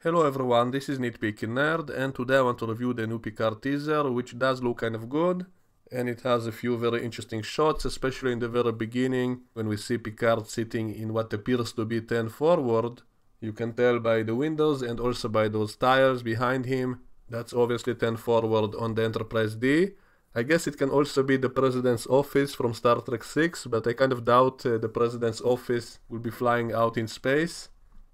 Hello everyone, this is Nitpicking Nerd, and today I want to review the new Picard teaser, which does look kind of good, and it has a few very interesting shots, especially in the very beginning, when we see Picard sitting in what appears to be 10 forward. You can tell by the windows and also by those tires behind him. That's obviously 10 forward on the Enterprise D. I guess it can also be the President's office from Star Trek 6, but I kind of doubt the President's office will be flying out in space.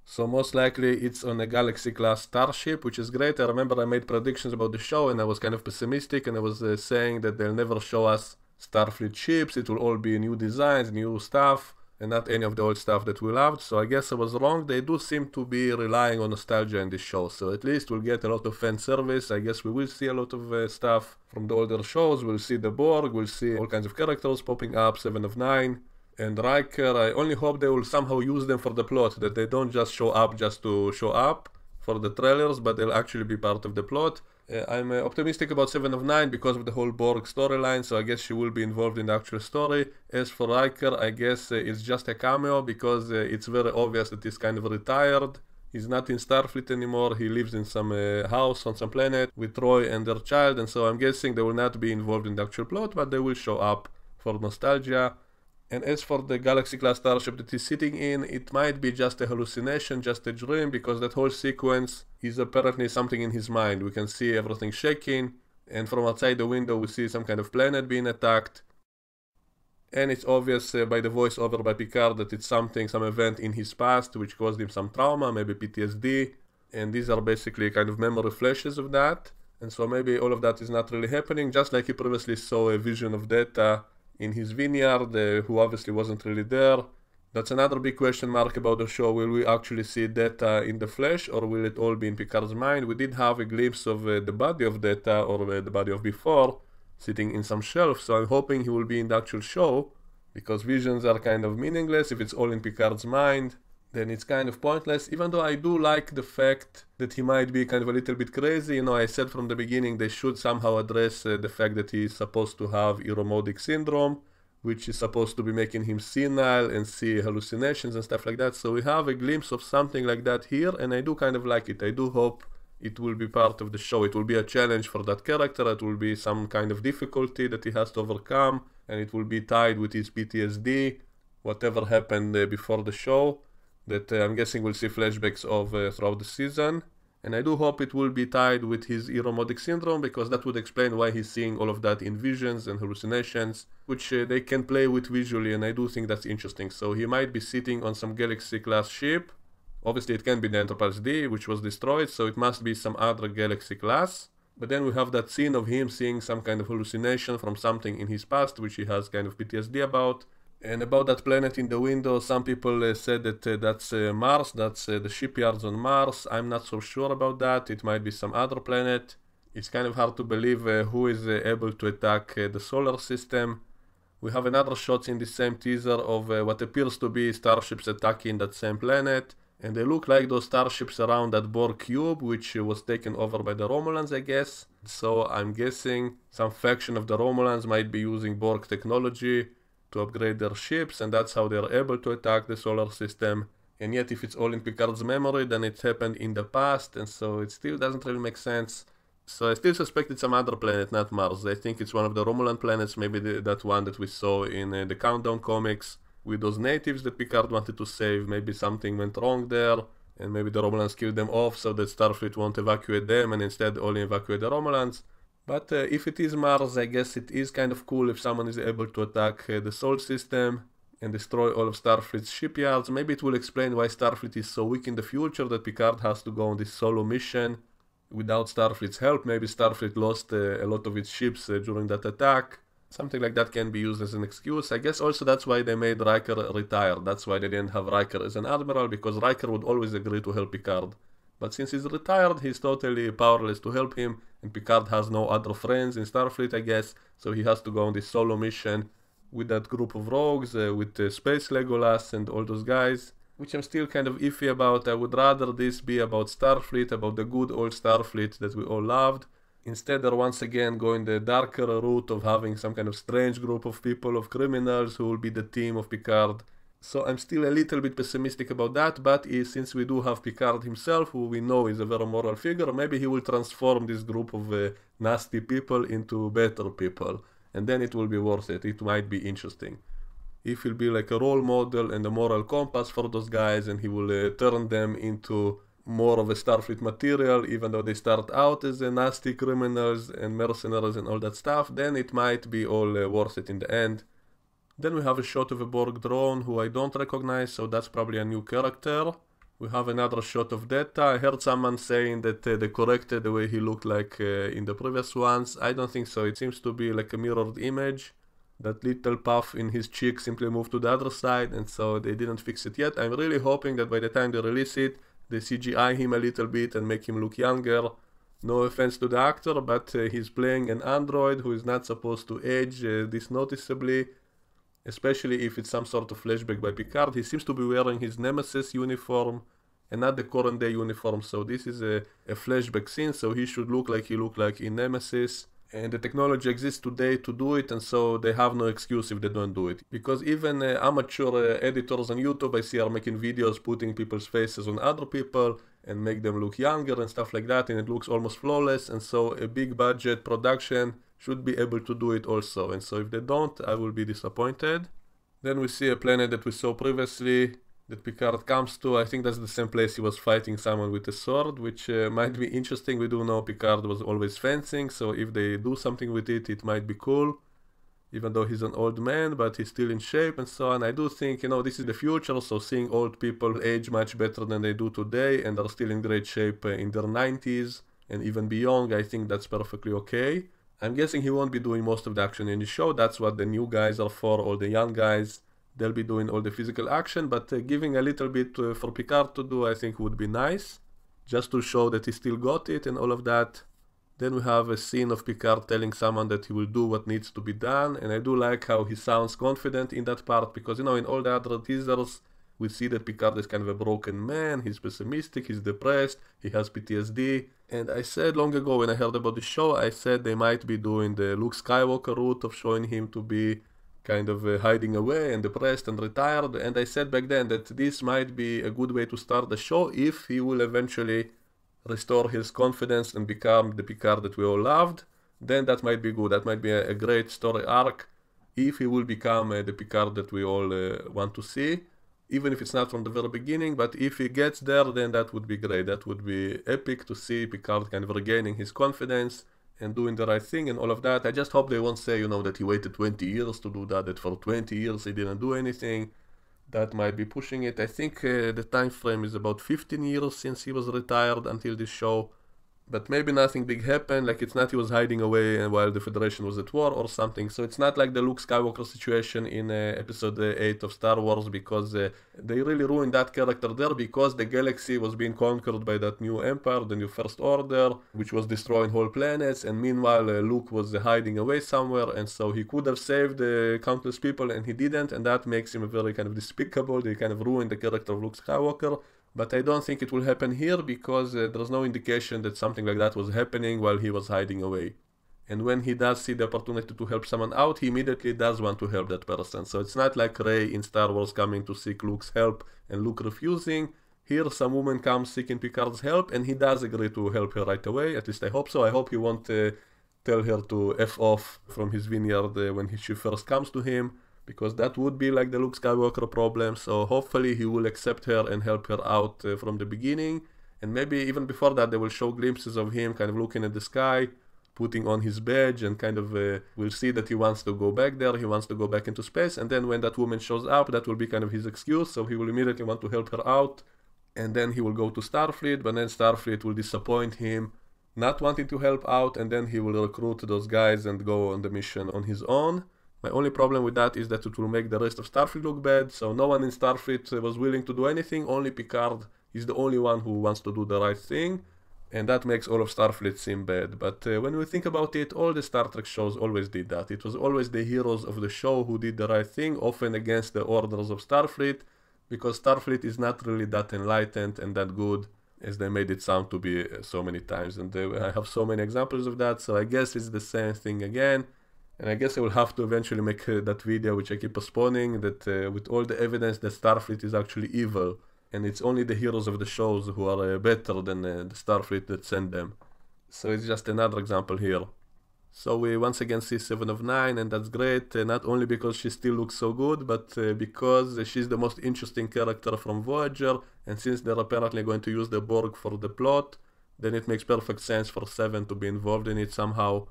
So most likely it's on a Galaxy-class starship, which is great. I remember I made predictions about the show and I was kind of pessimistic, and I was saying that they'll never show us Starfleet ships. It will all be new designs, new stuff, and not any of the old stuff that we loved. So I guess I was wrong. They do seem to be relying on nostalgia in this show, so at least we'll get a lot of fan service. I guess we will see a lot of stuff from the older shows. We'll see the Borg, we'll see all kinds of characters popping up, 7 of 9. And Riker, I only hope they will somehow use them for the plot, that they don't just show up just to show up for the trailers, but they'll actually be part of the plot. I'm optimistic about 7 of 9 because of the whole Borg storyline, so I guess she will be involved in the actual story. As for Riker, I guess it's just a cameo because it's very obvious that he's kind of retired. He's not in Starfleet anymore, he lives in some house on some planet with Troy and their child, and so I'm guessing they will not be involved in the actual plot, but they will show up for nostalgia. And as for the Galaxy-class starship that he's sitting in, it might be just a hallucination, just a dream, because that whole sequence is apparently something in his mind. We can see everything shaking, and from outside the window we see some kind of planet being attacked. And it's obvious by the voiceover by Picard that it's some event in his past which caused him some trauma, maybe PTSD, and these are basically kind of memory flashes of that. And so maybe all of that is not really happening, just like he previously saw a vision of Data in his vineyard, who obviously wasn't really there. That's another big question mark about the show. Will we actually see Data in the flesh, or will it all be in Picard's mind? We did have a glimpse of the body of Data, or the body of before, sitting in some shelf, so I'm hoping he will be in the actual show, because visions are kind of meaningless. If it's all in Picard's mind, then it's kind of pointless, even though I do like the fact that he might be kind of a little bit crazy. You know, I said from the beginning they should somehow address the fact that he is supposed to have Iromodic syndrome, which is supposed to be making him senile and see hallucinations and stuff like that. So we have a glimpse of something like that here, and I do kind of like it. I do hope it will be part of the show. It will be a challenge for that character. It will be some kind of difficulty that he has to overcome, and it will be tied with his PTSD, whatever happened before the show, that I'm guessing we'll see flashbacks of throughout the season. And I do hope it will be tied with his Iromodic syndrome, because that would explain why he's seeing all of that in visions and hallucinations, which they can play with visually, and I do think that's interesting. So he might be sitting on some Galaxy-class ship. Obviously it can be the Enterprise D, which was destroyed, so it must be some other Galaxy-class. But then we have that scene of him seeing some kind of hallucination from something in his past, which he has kind of PTSD about. And about that planet in the window, some people said that that's Mars, that's the shipyards on Mars. I'm not so sure about that. It might be some other planet. It's kind of hard to believe who is able to attack the solar system. We have another shot in the same teaser of what appears to be starships attacking that same planet. And they look like those starships around that Borg cube, which was taken over by the Romulans, I guess. So I'm guessing some faction of the Romulans might be using Borg technology to upgrade their ships, and that's how they're able to attack the solar system. And yet if it's all in Picard's memory, then it happened in the past, and so it still doesn't really make sense. So I still suspect it's some other planet, not Mars. I think it's one of the Romulan planets, maybe that one that we saw in the Countdown comics, with those natives that Picard wanted to save. Maybe something went wrong there, and maybe the Romulans killed them off so that Starfleet won't evacuate them, and instead only evacuate the Romulans. But if it is Mars, I guess it is kind of cool if someone is able to attack the Sol system and destroy all of Starfleet's shipyards. Maybe it will explain why Starfleet is so weak in the future, that Picard has to go on this solo mission without Starfleet's help. Maybe Starfleet lost a lot of its ships during that attack. Something like that can be used as an excuse. I guess also that's why they made Riker retire. That's why they didn't have Riker as an admiral, because Riker would always agree to help Picard. But since he's retired, he's totally powerless to help him, and Picard has no other friends in Starfleet, I guess, so he has to go on this solo mission with that group of rogues, with Space Legolas and all those guys, which I'm still kind of iffy about. I would rather this be about Starfleet, about the good old Starfleet that we all loved. Instead, they're once again going the darker route of having some kind of strange group of people, of criminals, who will be the team of Picard. So I'm still a little bit pessimistic about that, but since we do have Picard himself, who we know is a very moral figure, maybe he will transform this group of nasty people into better people, and then it will be worth it. It might be interesting. If he'll be like a role model and a moral compass for those guys, and he will turn them into more of a Starfleet material, even though they start out as nasty criminals and mercenaries and all that stuff, then it might be all worth it in the end. Then we have a shot of a Borg drone who I don't recognize, so that's probably a new character. We have another shot of Data. I heard someone saying that they corrected the way he looked like in the previous ones. I don't think so. It seems to be like a mirrored image. That little puff in his cheek simply moved to the other side, and so they didn't fix it yet. I'm really hoping that by the time they release it, they CGI him a little bit and make him look younger. No offense to the actor, but he's playing an android who is not supposed to age this noticeably. Especially if it's some sort of flashback by Picard. He seems to be wearing his Nemesis uniform and not the current day uniform, so this is a flashback scene, so he should look like he looked like in Nemesis. And the technology exists today to do it, and so they have no excuse if they don't do it. Because even amateur editors on YouTube I see are making videos putting people's faces on other people and make them look younger and stuff like that, and it looks almost flawless, and so a big budget production should be able to do it also, and so if they don't, I will be disappointed. Then we see a planet that we saw previously that Picard comes to. I think that's the same place he was fighting someone with a sword, which might be interesting. We do know Picard was always fencing, so if they do something with it, it might be cool. Even though he's an old man, but he's still in shape and so on. I do think, you know, this is the future, so seeing old people age much better than they do today and are still in great shape in their 90s and even beyond, I think that's perfectly okay. I'm guessing he won't be doing most of the action in the show. That's what the new guys are for, all the young guys. They'll be doing all the physical action, but giving a little bit for Picard to do, I think would be nice. Just to show that he still got it and all of that. Then we have a scene of Picard telling someone that he will do what needs to be done. And I do like how he sounds confident in that part, because, you know, in all the other teasers, we see that Picard is kind of a broken man, he's pessimistic, he's depressed, he has PTSD. And I said long ago when I heard about the show, I said they might be doing the Luke Skywalker route of showing him to be kind of hiding away and depressed and retired. And I said back then that this might be a good way to start the show if he will eventually restore his confidence and become the Picard that we all loved. Then that might be good, that might be a great story arc if he will become the Picard that we all want to see. Even if it's not from the very beginning, but if he gets there, then that would be great. That would be epic to see Picard kind of regaining his confidence and doing the right thing and all of that. I just hope they won't say, you know, that he waited 20 years to do that for 20 years he didn't do anything. That might be pushing it. I think the time frame is about 15 years since he was retired until this show. But maybe nothing big happened, like it's not he was hiding away while the Federation was at war or something. So it's not like the Luke Skywalker situation in episode 8 of Star Wars, because they really ruined that character there, because the galaxy was being conquered by that new empire, the new First Order, which was destroying whole planets, and meanwhile Luke was hiding away somewhere, and so he could have saved countless people and he didn't, and that makes him very kind of despicable. They kind of ruined the character of Luke Skywalker. But I don't think it will happen here, because there's no indication that something like that was happening while he was hiding away. And when he does see the opportunity to help someone out, he immediately does want to help that person. So it's not like Rey in Star Wars coming to seek Luke's help and Luke refusing. Here some woman comes seeking Picard's help and he does agree to help her right away. At least I hope so. I hope he won't tell her to F off from his vineyard when she first comes to him, because that would be like the Luke Skywalker problem. So hopefully he will accept her and help her out from the beginning. And maybe even before that they will show glimpses of him kind of looking at the sky, putting on his badge, and kind of we'll see that he wants to go back there, he wants to go back into space. And then when that woman shows up, that will be kind of his excuse, so he will immediately want to help her out. And then he will go to Starfleet, but then Starfleet will disappoint him, not wanting to help out, and then he will recruit those guys and go on the mission on his own. My only problem with that is that it will make the rest of Starfleet look bad, so no one in Starfleet was willing to do anything, only Picard is the only one who wants to do the right thing, and that makes all of Starfleet seem bad. But when we think about it, all the Star Trek shows always did that. It was always the heroes of the show who did the right thing, often against the orders of Starfleet, because Starfleet is not really that enlightened and that good as they made it sound to be so many times, and I have so many examples of that, so I guess it's the same thing again. And I guess I will have to eventually make that video, which I keep postponing, that with all the evidence that Starfleet is actually evil, and it's only the heroes of the shows who are better than the Starfleet that sent them. So it's just another example here. So we once again see 7 of 9, and that's great, not only because she still looks so good, but because she's the most interesting character from Voyager, and since they're apparently going to use the Borg for the plot, then it makes perfect sense for 7 to be involved in it somehow.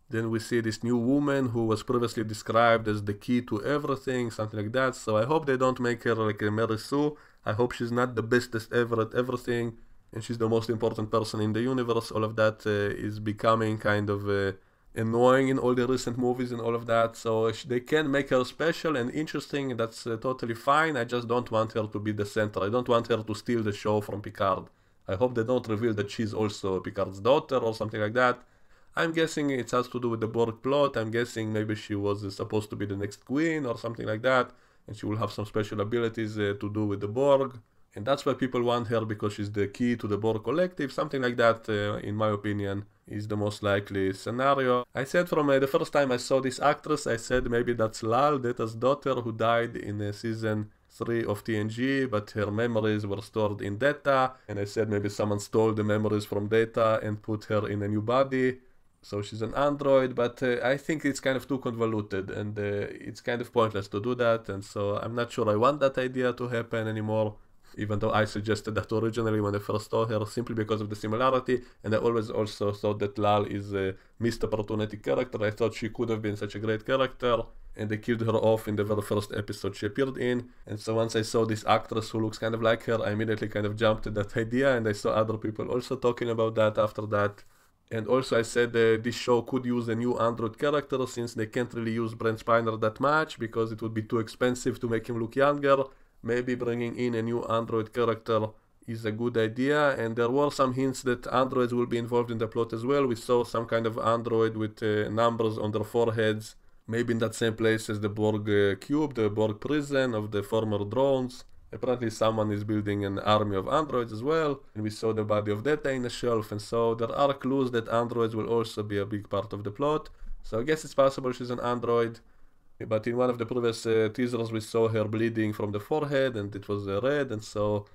Then we see this new woman who was previously described as the key to everything, something like that, so I hope they don't make her like a Mary Sue. I hope she's not the bestest ever at everything, and she's the most important person in the universe. All of that is becoming kind of annoying in all the recent movies and all of that, so they can make her special and interesting, that's totally fine. I just don't want her to be the center. I don't want her to steal the show from Picard. I hope they don't reveal that she's also Picard's daughter or something like that. I'm guessing it has to do with the Borg plot. I'm guessing maybe she was supposed to be the next queen or something like that, and she will have some special abilities to do with the Borg. And that's why people want her, because she's the key to the Borg collective. Something like that, in my opinion, is the most likely scenario. I said from the first time I saw this actress, I said maybe that's Lal, Data's daughter, who died in season 3 of TNG, but her memories were stored in Data. And I said maybe someone stole the memories from Data and put her in a new body. So she's an android, but I think it's kind of too convoluted, and it's kind of pointless to do that, and so I'm not sure I want that idea to happen anymore, even though I suggested that originally when I first saw her, simply because of the similarity, and I always also thought that Lal is a missed opportunity character. I thought she could have been such a great character, and they killed her off in the very first episode she appeared in, and so once I saw this actress who looks kind of like her, I immediately kind of jumped at that idea, and I saw other people also talking about that after that. And also I said this show could use a new android character, since they can't really use Brent Spiner that much, because it would be too expensive to make him look younger. Maybe bringing in a new android character is a good idea, and there were some hints that androids will be involved in the plot as well. We saw some kind of android with numbers on their foreheads, maybe in that same place as the Borg cube, the Borg prison of the former drones. Apparently someone is building an army of androids as well, and we saw the body of Data in the shelf, and so there are clues that androids will also be a big part of the plot. So I guess it's possible she's an android, but in one of the previous teasers we saw her bleeding from the forehead, and it was red, and so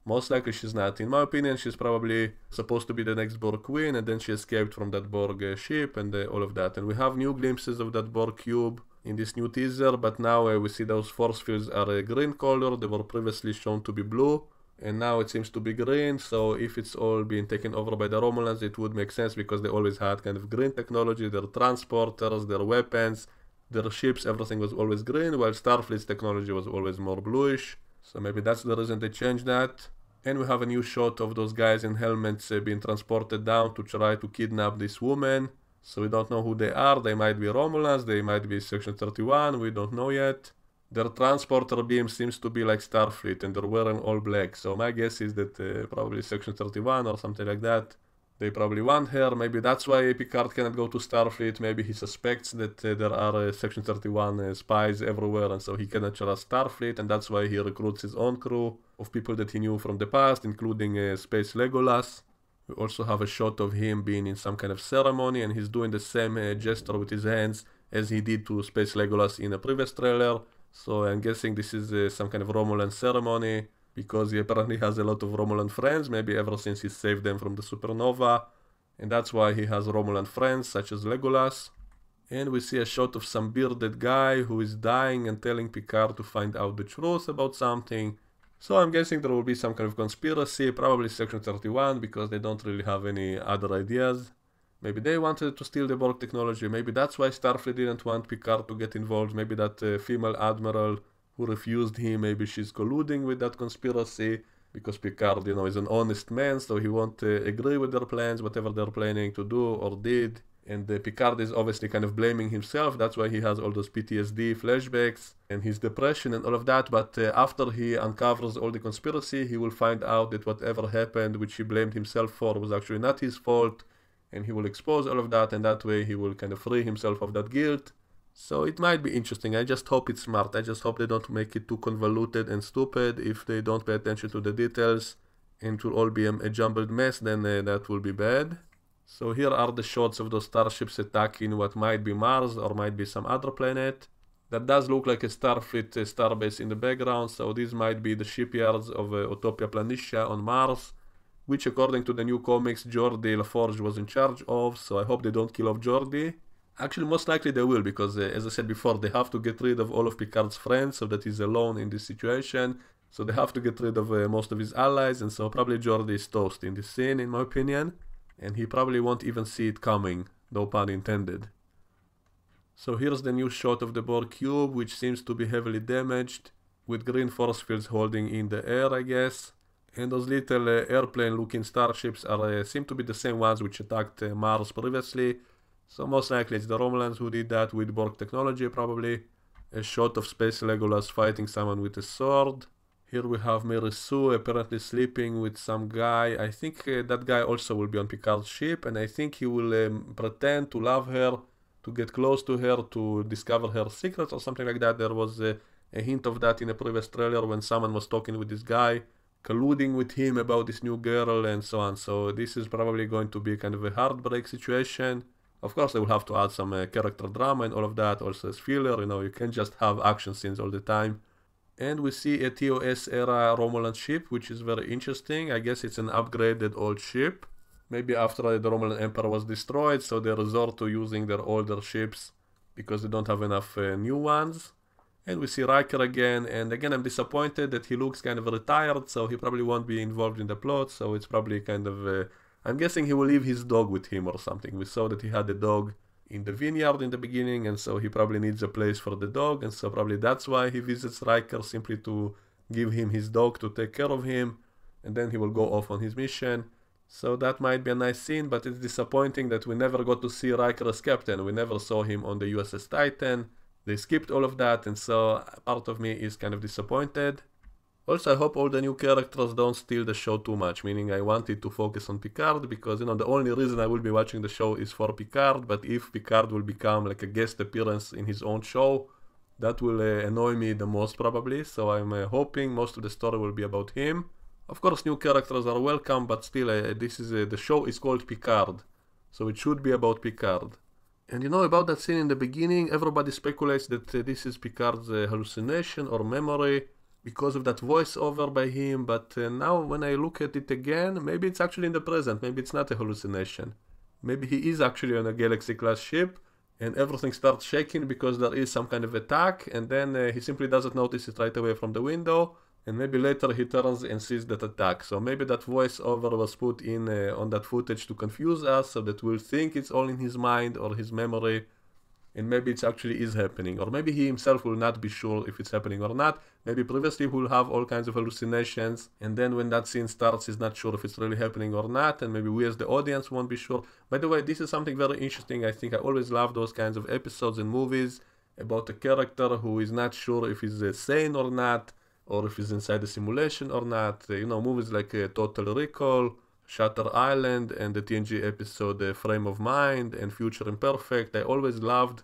most likely she's not. In my opinion, she's probably supposed to be the next Borg queen, and then she escaped from that Borg ship and all of that. And we have new glimpses of that Borg cube in this new teaser, but now we see those force fields are a green color. They were previously shown to be blue, and now it seems to be green. So if it's all being taken over by the Romulans, it would make sense, because they always had kind of green technology, their transporters, their weapons, their ships, everything was always green, while Starfleet's technology was always more bluish. So maybe that's the reason they changed that. And we have a new shot of those guys in helmets being transported down to try to kidnap this woman. So we don't know who they are. They might be Romulans, they might be Section 31, we don't know yet. Their transporter beam seems to be like Starfleet, and they're wearing all black. So my guess is that probably Section 31 or something like that. They probably want her. Maybe that's why Picard cannot go to Starfleet. Maybe he suspects that there are Section 31 spies everywhere, and so he cannot trust Starfleet, and that's why he recruits his own crew of people that he knew from the past, including Space Legolas. We also have a shot of him being in some kind of ceremony, and he's doing the same gesture with his hands as he did to Space Legolas in a previous trailer. So I'm guessing this is some kind of Romulan ceremony, because he apparently has a lot of Romulan friends, maybe ever since he saved them from the supernova. And that's why he has Romulan friends, such as Legolas. And we see a shot of some bearded guy who is dying and telling Picard to find out the truth about something. So I'm guessing there will be some kind of conspiracy, probably Section 31, because they don't really have any other ideas. Maybe they wanted to steal the Borg technology, maybe that's why Starfleet didn't want Picard to get involved, maybe that female admiral who refused him, maybe she's colluding with that conspiracy, because Picard, is an honest man, so he won't agree with their plans, whatever they're planning to do or did. And Picard is obviously kind of blaming himself, that's why he has all those PTSD flashbacks and his depression and all of that, but after he uncovers all the conspiracy, he will find out that whatever happened, which he blamed himself for, was actually not his fault, and he will expose all of that, and that way he will kind of free himself of that guilt. So it might be interesting. I just hope it's smart. I just hope they don't make it too convoluted and stupid. If they don't pay attention to the details and it will all be a jumbled mess, then that will be bad. So here are the shots of those starships attacking what might be Mars or might be some other planet. That does look like a Starfleet starbase in the background, so these might be the shipyards of Utopia Planitia on Mars, which according to the new comics Geordi LaForge was in charge of, so I hope they don't kill off Geordi. Actually, most likely they will, because as I said before, they have to get rid of all of Picard's friends so that he's alone in this situation. So they have to get rid of most of his allies, and so probably Geordi is toast in this scene, in my opinion. And he probably won't even see it coming, no pun intended. So here's the new shot of the Borg cube, which seems to be heavily damaged, with green force fields holding in the air, I guess. And those little airplane-looking starships seem to be the same ones which attacked Mars previously. So most likely it's the Romulans who did that with Borg technology, probably. A shot of Space Legolas fighting someone with a sword. Here we have Mary Sue apparently sleeping with some guy. I think that guy also will be on Picard's ship, and I think he will pretend to love her, to get close to her, to discover her secrets or something like that. There was a hint of that in a previous trailer when someone was talking with this guy, colluding with him about this new girl and so on. So this is probably going to be kind of a heartbreak situation. Of course, they will have to add some character drama and all of that, also as filler. You know, you can't just have action scenes all the time. And we see a TOS era Romulan ship, which is very interesting. I guess it's an upgraded old ship. Maybe after the Romulan Empire was destroyed, so they resort to using their older ships because they don't have enough new ones. And we see Riker again, and again I'm disappointed that he looks kind of retired, so he probably won't be involved in the plot, so it's probably kind of... I'm guessing he will leave his dog with him or something. We saw that he had a dog in the vineyard in the beginning, and so he probably needs a place for the dog, and so probably that's why he visits Riker, simply to give him his dog to take care of him, and then he will go off on his mission. So that might be a nice scene, but it's disappointing that we never got to see Riker as captain. We never saw him on the USS Titan. They skipped all of that, and so part of me is kind of disappointed. Also, I hope all the new characters don't steal the show too much, meaning I wanted to focus on Picard, because, you know, the only reason I will be watching the show is for Picard, but if Picard will become like a guest appearance in his own show, that will annoy me the most probably, so I'm hoping most of the story will be about him. Of course, new characters are welcome, but still, the show is called Picard, so it should be about Picard. And you know, about that scene in the beginning, everybody speculates that this is Picard's hallucination or memory, because of that voiceover by him, but now when I look at it again, maybe it's actually in the present, maybe it's not a hallucination. Maybe he is actually on a Galaxy-class ship, and everything starts shaking because there is some kind of attack, and then he simply doesn't notice it right away from the window, and maybe later he turns and sees that attack. So maybe that voiceover was put in on that footage to confuse us, so that we'll think it's all in his mind or his memory, and maybe it actually is happening, or maybe he himself will not be sure if it's happening or not. Maybe previously he will have all kinds of hallucinations, and then when that scene starts he's not sure if it's really happening or not, and maybe we as the audience won't be sure. By the way, this is something very interesting. I think I always love those kinds of episodes in movies about a character who is not sure if he's sane or not, or if he's inside a simulation or not. You know, movies like Total Recall, Shutter Island, and the TNG episode Frame of Mind, and Future Imperfect. I always loved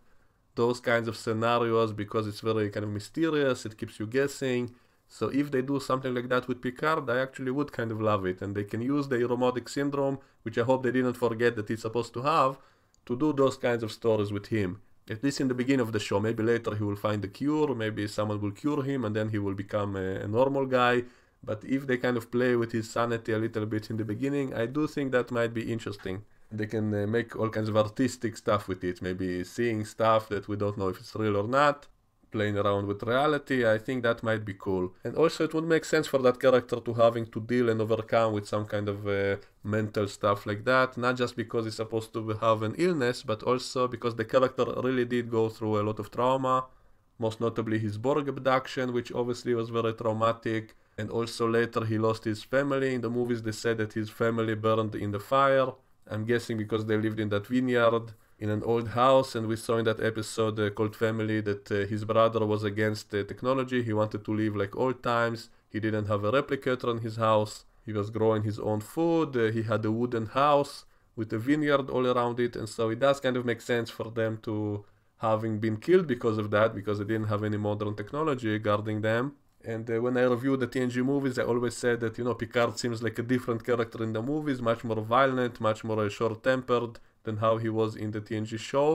those kinds of scenarios because it's very kind of mysterious, it keeps you guessing. So if they do something like that with Picard, I actually would kind of love it, and they can use the Iromodic syndrome, which I hope they didn't forget that he's supposed to have, to do those kinds of stories with him. At least in the beginning of the show. Maybe later he will find the cure, maybe someone will cure him and then he will become a normal guy. But if they kind of play with his sanity a little bit in the beginning, I do think that might be interesting. They can make all kinds of artistic stuff with it, maybe seeing stuff that we don't know if it's real or not, playing around with reality. I think that might be cool. And also it would make sense for that character to having to deal and overcome with some kind of mental stuff like that, not just because he's supposed to have an illness, but also because the character really did go through a lot of trauma, most notably his Borg abduction, which obviously was very traumatic. And also later he lost his family. In the movies they said that his family burned in the fire. I'm guessing because they lived in that vineyard in an old house, and we saw in that episode called Family that his brother was against technology. He wanted to live like old times. He didn't have a replicator in his house. He was growing his own food. He had a wooden house with a vineyard all around it, and so it does kind of make sense for them to having been killed because of that, because they didn't have any modern technology guarding them. And when I review the TNG movies, I always said that, Picard seems like a different character in the movies, much more violent, much more short-tempered than how he was in the TNG show.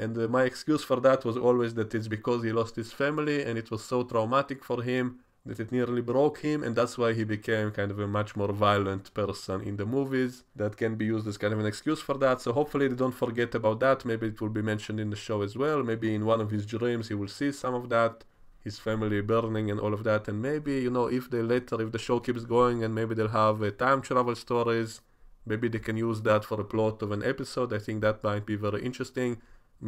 And my excuse for that was always that it's because he lost his family and it was so traumatic for him that it nearly broke him, and that's why he became kind of a much more violent person in the movies. That can be used as kind of an excuse for that, so hopefully they don't forget about that. Maybe it will be mentioned in the show as well. Maybe in one of his dreams he will see some of that, his family burning and all of that, and maybe, if the show keeps going and maybe they'll have time travel stories, maybe they can use that for a plot of an episode. I think that might be very interesting.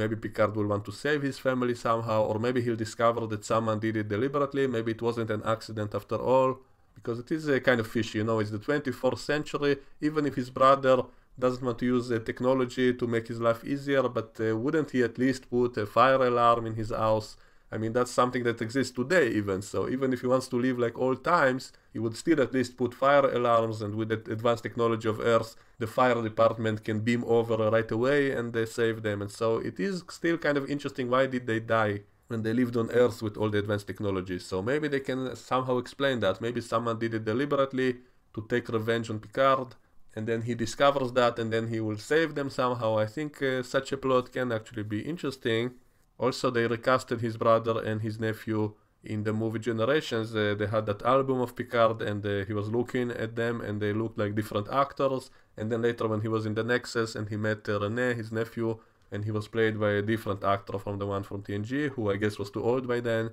Maybe Picard will want to save his family somehow, or maybe he'll discover that someone did it deliberately. Maybe it wasn't an accident after all, because it is kind of fishy, it's the 24th century. Even if his brother doesn't want to use technology to make his life easier, but wouldn't he at least put a fire alarm in his house? I mean, that's something that exists today even, so even if he wants to live like old times, he would still at least put fire alarms, and with the advanced technology of Earth, the fire department can beam over right away and save them. And so it is still kind of interesting, why did they die when they lived on Earth with all the advanced technology? So maybe they can somehow explain that. Maybe someone did it deliberately to take revenge on Picard, and then he discovers that, and then he will save them somehow. I think such a plot can actually be interesting. Also, they recasted his brother and his nephew in the movie Generations. They had that album of Picard, and he was looking at them, and they looked like different actors. And then later when he was in the Nexus and he met Rene, his nephew, and he was played by a different actor from the one from TNG, who I guess was too old by then.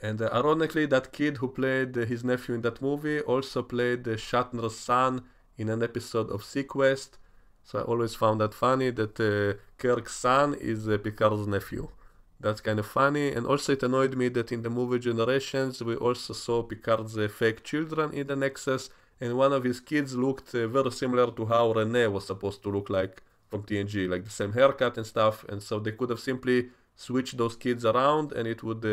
And ironically, that kid who played his nephew in that movie also played Shatner's son in an episode of Sequest. So I always found that funny, that Kirk's son is Picard's nephew. That's kind of funny. And also it annoyed me that in the movie Generations we also saw Picard's fake children in the Nexus, and one of his kids looked very similar to how Rene was supposed to look like from TNG, like the same haircut and stuff. And so they could have simply switched those kids around, and it would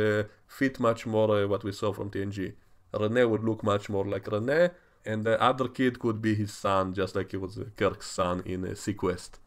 fit much more what we saw from TNG. Rene would look much more like Rene, and the other kid could be his son, just like he was Kirk's son in Sequest.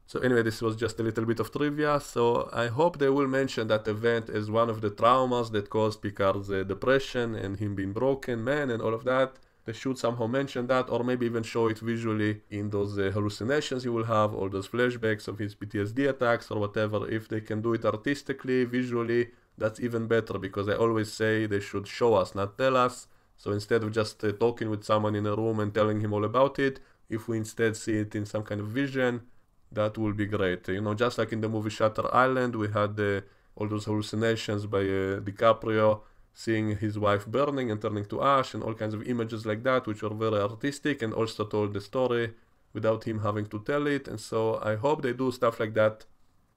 So anyway, this was just a little bit of trivia, so I hope they will mention that event as one of the traumas that caused Picard's depression and him being broken man and all of that. They should somehow mention that, or maybe even show it visually in those hallucinations he will have, all those flashbacks of his PTSD attacks or whatever. If they can do it artistically, visually, that's even better, because I always say they should show us, not tell us. So instead of just talking with someone in a room and telling him all about it, if we instead see it in some kind of vision, that will be great. Just like in the movie Shutter Island, we had all those hallucinations by DiCaprio, seeing his wife burning and turning to ash, and all kinds of images like that, which were very artistic and also told the story without him having to tell it. And so I hope they do stuff like that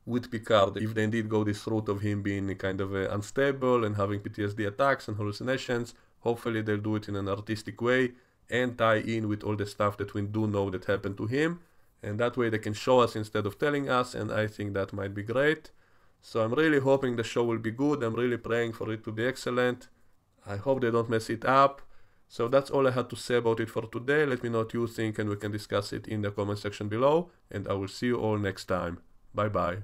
with Picard, if they indeed go this route of him being kind of unstable and having PTSD attacks and hallucinations. Hopefully they'll do it in an artistic way and tie in with all the stuff that we do know that happened to him. And that way they can show us instead of telling us, and I think that might be great. So I'm really hoping the show will be good. I'm really praying for it to be excellent. I hope they don't mess it up. So that's all I had to say about it for today. Let me know what you think, and we can discuss it in the comment section below. And I will see you all next time. Bye bye.